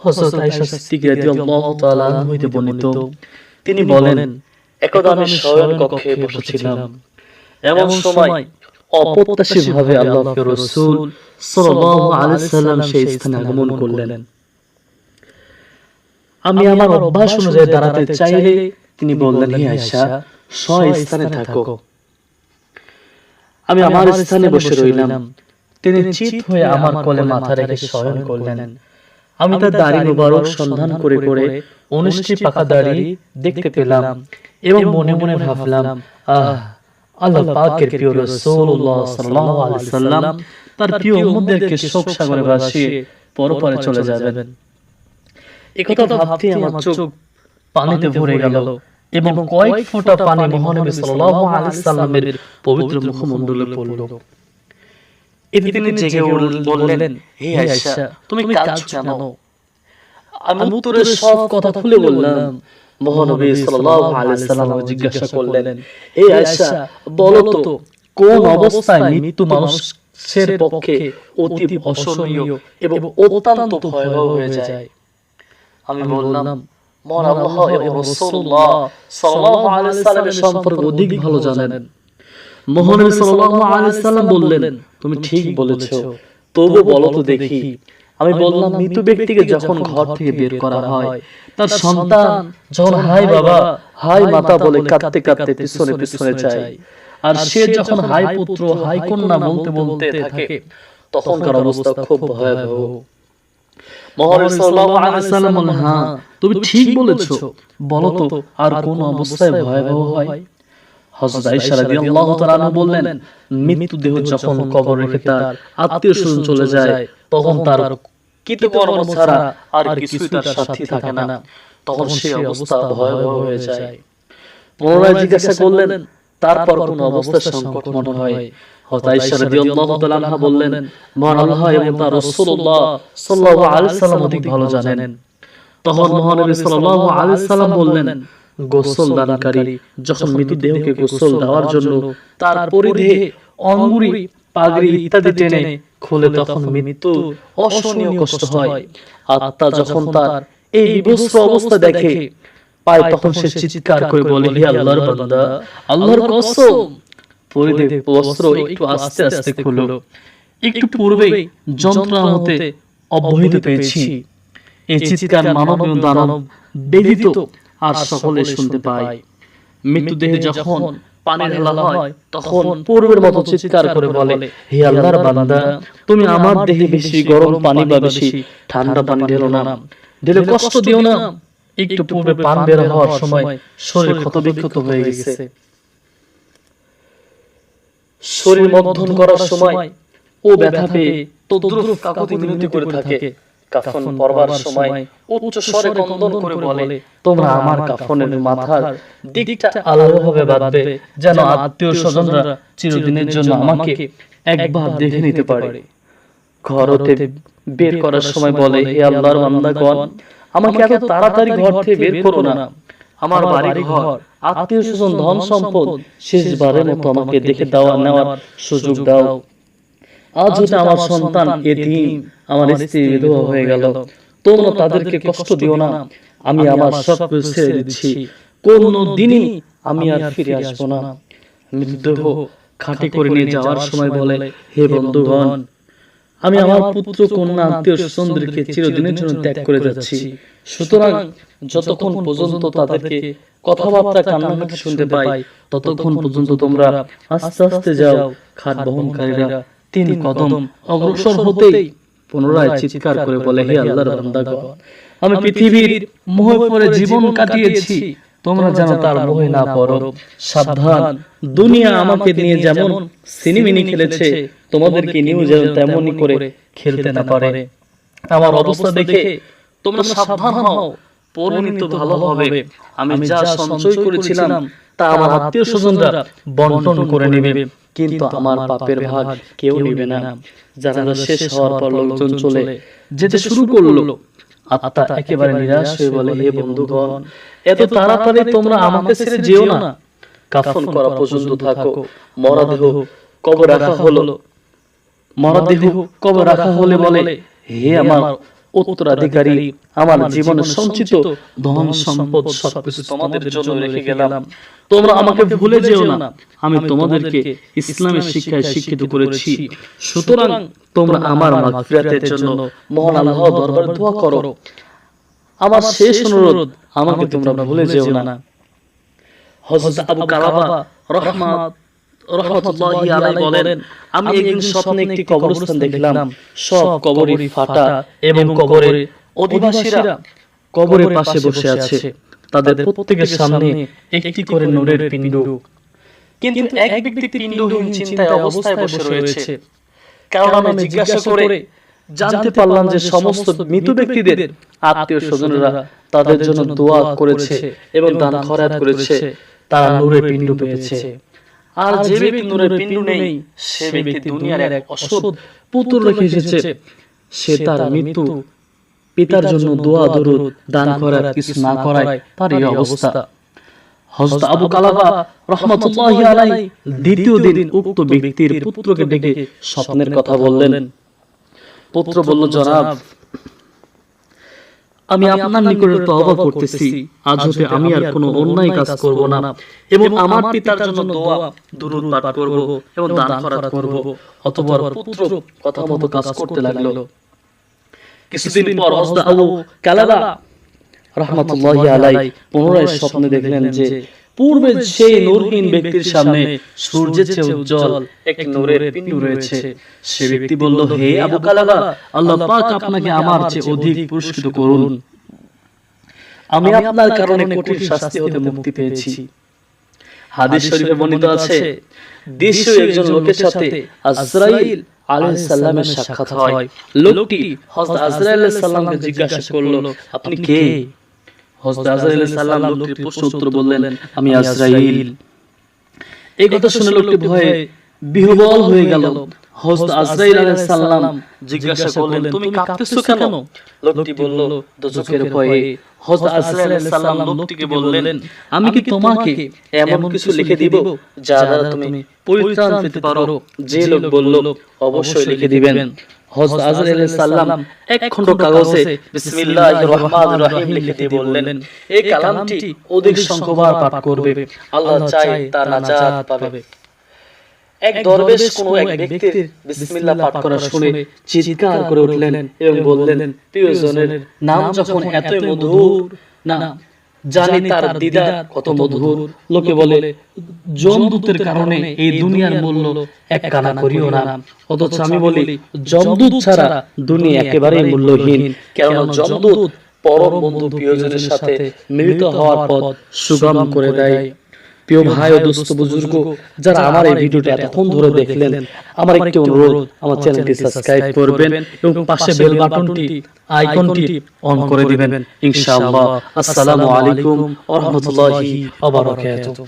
হযরত আয়েশা সিদ্দিকা রাদিয়াল্লাহু তাআলা আনহা হইতে বর্ণিত, তিনি বলেন, একদা আমি শয়ন কক্ষে বসেছিলাম, এমন সময় অপ্রত্যাশিতভাবে আল্লাহর রাসূল সাল্লাল্লাহু আলাইহি সাল্লাম সেই স্থানে আগমন করলেন। আমি আমার অভ্যাস অনুযায়ী দাঁড়াতে চাইলে তিনি বললেন, হে আয়েশা, স্থানে থাকো। আমি আমার স্থানে বসে রইলাম। তিনি চিত হয়ে আমার কোলে মাথা রেখে শয়ন করলেন। আমি তার দাড়ি মুবারক সন্ধান করে করে 19টি পাকা দাড়ি দেখতে পেলাম এবং মনে মনে ভাবলাম, আল্লাহ পাকের প্রিয় রাসূলুল্লাহ সাল্লাল্লাহু আলাইহি সাল্লাম তার প্রিয় উম্মতদেরকে শোক সাগরে ভাসিয়ে পরপারে চলে যাবেন। একথা ভাবতে আমার চোখ পানিতে ভরে গেল এবং কয়েক ফোঁটা পানি মহানবী সাল্লাল্লাহু আলাইহি সাল্লামের পবিত্র মুখমণ্ডলে পড়ল। এতে তিনি জেগে বললেন, হে আয়েশা, তুমি কাঁদছো কেন? আমি উত্তরের সব কথা খুলে বললাম। মহানবী সাল্লাল্লাহু আলাইহি সাল্লাম জিজ্ঞাসা করলেন, হে আয়েশা, বলো তো কোন অবস্থায় মৃত্যু মানুষের পক্ষে অতি অসহনীয় এবং অত্যন্ত ভয়াবহ হয়ে যায়? আমি বললাম, মহান আল্লাহ এবং রাসূলুল্লাহ সাল্লাল্লাহু আলাইহি সাল্লামের সম্পর্কে অধিক ভালো জানেন। মহানবী সাল্লাল্লাহু আলাইহি সাল্লাম বললেন, তুমি ঠিক বলেছো, তবু বলো তো দেখি। আমি বললাম, মৃত ব্যক্তিকে যখন ঘর থেকে বের করা হয়, তার সন্তান যখন হাই বাবা, হাই মাতা বলে কাঁদতে কাঁদতে পিছনে পিছনে যায়, আর সে যখন হাই পুত্র, হাই কন্যা বলতে বলতে থাকে, তখনকার অবস্থা খুব ভয়াবহ। মহানবী সাল্লাল্লাহু আলাইহি সাল্লাম বললেন, হ্যাঁ, তুমি ঠিক বলেছো, বলো তো আর কোন অবস্থায় ভয়াবহ হয়? হযরত আয়েশা রাদিয়াল্লাহু তাআলা আনহা বললেন, মৃত্যু দেহ যখন কবর রেখে তার আত্মীয়স্বজন চলে যায়, তখন তার কৃতকর্ম ছাড়া আর কিছুই তার সাথী থাকে না, তখন সেই অবস্থা ভয়াবহ হয়ে যায়। পুনরায় জিজ্ঞাসা করলেন, তারপর কোন অবস্থার সংকট মনে হয়? হযরত আয়েশা রাদিয়াল্লাহু তাআলা আনহা বললেন, মহান আল্লাহ এবং তার রাসূলুল্লাহ সাল্লাল্লাহু আলাইহি সাল্লাম অধিক ভালো জানেন। তখন মহানবী সাল্লাল্লাহু আলাইহি সাল্লাম বললেন, গোসল দানকারী যখন মৃতদেহকে গোসল দেওয়ার জন্য তার পরিধেয়ে অঙ্গুরি, পাগড়ি ইত্যাদি টেনে খুলে তখন মৃত্যু অসহনীয় কষ্ট হয়। আত্মা যখন তার এই বিভৎস অবস্থা দেখে পায়, তখন সে চিৎকার করে বলে, হে আল্লাহর বান্দা, আল্লাহর কসম, পরিধেয় বস্ত্র একটু আস্তে আস্তে খুলো। একটু পূর্বেই যন্ত্রণা হতে অব্যাহতি পেয়েছি। এই চিৎকার মানব এবং দানব ব্যতীত আর সকলে শুনতে পায়। মৃতদেহে যখন পানি ঢালা হয়, তখন পূর্বের মতো চিৎকার করে বলে, হে আল্লাহর বান্দা, তুমি আমার দেহে বেশি গরম পানি বা বেশি ঠান্ডা পানি ঢেলো না, ঢেলে কষ্ট দিও না। একটু পূর্বে পান বের হওয়ার সময় শরীর ক্ষতবিক্ষত হয়ে গেছে, শরীর মন্থন করার সময় ও ব্যথা পেয়ে তদ্রুপ কাকুতি মিনতি করে থাকে। কাফন পরবার সময় উচ্চ স্বরে ক্রন্দন করে বলে, তোমরা আমার কাফনের মাথার দিকটা আলাদাভাবে বাঁধবে, যেন আত্মীয় স্বজনরা চিরদিনের জন্য আমাকে একবার দেখে নিতে পারে। ঘর হতে বের করার সময় বলে, হে আল্লাহর বান্দাগণ, আমাকে এত তাড়াতাড়ি ঘর থেকে বের করো না। আমার বাড়ি ঘর, আত্মীয় স্বজন, ধন সম্পদ শেষবারের মতো আমাকে দেখে নেওয়ার সুযোগ দাও। আজ হতে আমার সন্তান এতিম, আমার স্ত্রী বিধবা হয়ে গেল, তোমরা তাদেরকে কষ্ট দিও না। আমি আমার সব কিছু ছেড়ে দিচ্ছি, কোন দিনই আমি আর ফিরে আসবো না। মৃতদেহ খাটে করে নিয়ে যাওয়ার সময় বলে, হে বন্ধুগণ, আমি আমার পুত্র, কন্যা, আত্মীয় স্বজনদেরকে চিরদিনের জন্য ত্যাগ করে যাচ্ছি। সুতরাং যতক্ষণ পর্যন্ত তাদেরকে কথাবার্তা, কান্নাকাটি শুনতে পাই, ততক্ষণ পর্যন্ত তোমরা আস্তে আস্তে যাও। খাট বহনকারীরা 3 কদম অগ্রসর হতেই পুনরায় চিৎকার করে বলে, হে আল্লাহর বান্দাগণ, আমি পৃথিবীর মোহে পড়ে জীবন কাটিয়েছি, তোমরা যেন তার মোহে না পড়ো। সাবধান, দুনিয়া আমাকে নিয়ে যেমন সিনেমিনি খেলেছে, তোমাদেরকে নিয়েও যেন তেমনই করে খেলতে না পারে। আমার অবস্থা দেখে তোমরা সাবধান হও, পরিণত ভালো হবে। আমি যা সঞ্চয় করেছিলাম তা আমার আত্মীয় স্বজনরা বন্টন করে নেবে, কিন্তু আমার পাপের ভাগ কেউ নেবে না। জানাজা শেষ হওয়ার পর লোকজন চলে যেতে শুরু করলো। আত্মা একেবারে নিরাশ হয়ে বলে, হে বন্ধুগণ, এত তাড়াতাড়ি তোমরা আমাকে ছেড়ে যেও না। কাফন করা পর্যন্ত থাকো। মরদেহ কবর রাখা হলে বলে, হে আমার উত্তরাধিকারী, আমার জীবন সঞ্চিত ধন সম্পদ সবকিছু তোমাদের জন্য রেখে গেলাম। তোমরা আমাকে ভুলে যেও না, আমি তোমাদেরকে ইসলামের শিক্ষায় শিক্ষিত করেছি। সুতরাং তোমরা আমার মাগফিরাতের জন্য মহান আল্লাহর দরবারে দোয়া করো। আমার শেষ অনুরোধ, আমাকে তোমরা ভুলে যেও না। হযরত আবু কালাবা রাহমাতুল্লাহি আলাইহি বলেন, আমি একদিন স্বপ্নে একটি কবরস্থান দেখলাম, সব কবরই ফাটা এবং কবরের অধিবাসীরা কবরের পাশে বসে আছে। তাদের প্রত্যেকের সামনে একটি করে নূরের পিণ্ড। কিন্তু এক ব্যক্তি পিণ্ডহীন চিন্তায় অবস্থায় বসে রয়েছে। কারণ আমি জিজ্ঞাসা করে জানতে পারলাম যে সমস্ত মৃত ব্যক্তিদের আত্মীয় স্বজনেরা তাদের জন্য দোয়া করেছে এবং দান খয়রাত করেছে, তারা নূরের পিণ্ড পেয়েছে। আর যে ব্যক্তি নূরের পিণ্ড নেই, সে ব্যক্তি দুনিয়ার এক অসৎ পুত্র রেখে এসেছে, সে তার মৃত্যু পিতার জন্য দোয়া দরুদ দান খয়রাত কিছু না করায় তার এই অবস্থা। হযরত আবু কালাবা রাহমাতুল্লাহি আলাইহি দ্বিতীয় দিন উক্ত ব্যক্তির পুত্রকে ডেকে স্বপ্নের কথা বললেন। পুত্র বলল, জনাব, আমি আপনার নিকটে তওবা করতেছি, আজ হতে আমি আর কোনো অন্যায় কাজ করব না এবং আমার পিতার জন্য দোয়া দরুদ পাঠ করব এবং দান খয়রাত করব। অতঃপর পুত্র কথা মতো কাজ করতে লাগলো। কিছুদিন পর হযরত আবু কালাবা রাহমাতুল্লাহি আলাইহি পুনরায় স্বপ্নে দেখলেন যে পূর্বে সেই নূরহীন ব্যক্তির সামনে সূর্যের চেয়ে উজ্জ্বল এক নূরের পিণ্ড রয়েছে। সে ব্যক্তি বলল, হে আবু কালাবা, আল্লাহ পাক আপনাকে আমার চেয়ে অধিক পুরস্কৃত করুন। আমি আপনার কারণে কঠিন শাস্তি হতে মুক্তি পেয়েছি। হাদিস শরীফে বর্ণিত আছে, দেশীয় একজন লোকের সাথে আজরাইল আলাইহিস সালামের সাক্ষাৎ হয়। লোকটি হযরত আজরাইল আলাইহিস সালামকে জিজ্ঞাসা করলো, আপনি কে? হযরত আজরাইল আলাইহিস সালাম লোকটির প্রশ্ন উত্তর বললেন, আমি আজরাইল। এই কথা শুনে লোকটি ভয়ে বিহ্বল হয়ে গেল। হযরত আজরাইল আলাইহিস সালাম জিজ্ঞাসা করলেন, তুমি কাঁপতেছো কেন? লোকটি বলল, দোজখের ভয়ে। হযরত আজরাইল আলাইহিস সালাম লোকটিকে বললেন, আমি কি তোমাকে এমন কিছু লিখে দিব যা দ্বারা তুমি পরিত্রাণ পেতে পারো? যে লোক বলল, অবশ্যই লিখে দিবেন। হযরত আজরাইল আলাইহিস সালাম এক খণ্ড কাগজে বিসমিল্লাহির রহমানির রহিম লিখে দিয়ে বললেন, এই কালামটি অধিক সংখ্যকবার পাঠ করবে, আল্লাহ চায় তার নাজাত পাবে। এক দরবেশ কোন এক ব্যক্তির বিসমিল্লাহ পাঠ করা শুনে চিৎকার করে উঠলেন এবং বললেন, প্রিয়জনের নাম যখন এত মধুর, না জানি তার দিদার কত মধুর। লোকে বলে, যমদূতের কারণে এই দুনিয়ার মূল্য এক কানা করিও না। অথচ আমি বলি, যমদূত ছাড়া দুনিয়া একেবারেই মূল্যহীন। কারণ যমদূত পরম বন্ধু প্রিয়জনের সাথে মিলিত হওয়ার পথ সুগম করে দেয়। প্রিয় ভাই ও দোস্ত বুজুর্গ, যারা আমার এই ভিডিওটা এতক্ষণ ধরে দেখলেন, আমার একটি অনুরোধ, আমার চ্যানেলটি সাবস্ক্রাইব করবেন এবং পাশে বেল বাটনটি আইকনটি অন করে দিবেন ইনশাআল্লাহ। আসসালামু আলাইকুম ওয়া রাহমাতুল্লাহি ওয়া বারাকাতুহু।